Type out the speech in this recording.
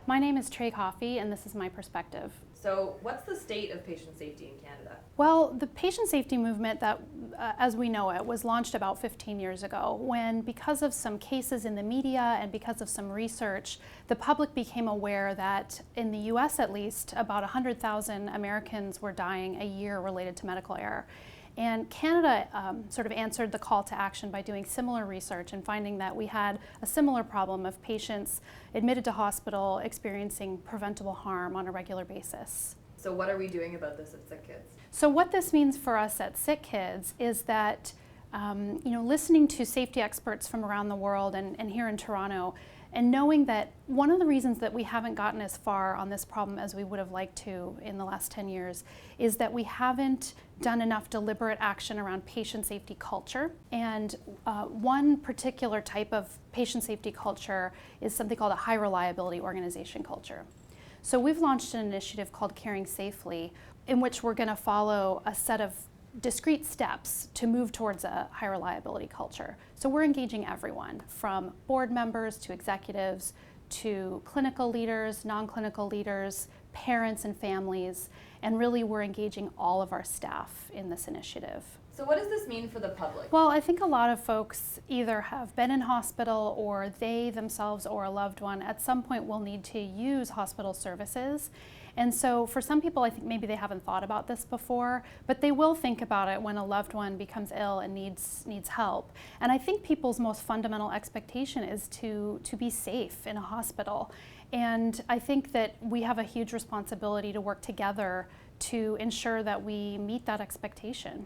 My name is Trey Coffey, and this is my perspective. So what's the state of patient safety in Canada? Well, the patient safety movement that, as we know it, was launched about 15 years ago when, because of some cases in the media and because of some research, the public became aware that in the US at least, about 100,000 Americans were dying a year related to medical error. And Canada sort of answered the call to action by doing similar research and finding that we had a similar problem of patients admitted to hospital experiencing preventable harm on a regular basis. So what are we doing about this at SickKids? So what this means for us at SickKids is that listening to safety experts from around the world and here in Toronto, and knowing that one of the reasons that we haven't gotten as far on this problem as we would have liked to in the last 10 years is that we haven't done enough deliberate action around patient safety culture. And one particular type of patient safety culture is something called a high reliability organization culture. So we've launched an initiative called Caring Safely, in which we're going to follow a set of discrete steps to move towards a high reliability culture. So we're engaging everyone from board members to executives to clinical leaders, non-clinical leaders, parents and families, and really we're engaging all of our staff in this initiative. So what does this mean for the public? Well, I think a lot of folks either have been in hospital or they themselves or a loved one at some point will need to use hospital services. And so for some people, I think maybe they haven't thought about this before, but they will think about it when a loved one becomes ill and needs help. And I think people's most fundamental expectation is to be safe in a hospital. And I think that we have a huge responsibility to work together to ensure that we meet that expectation.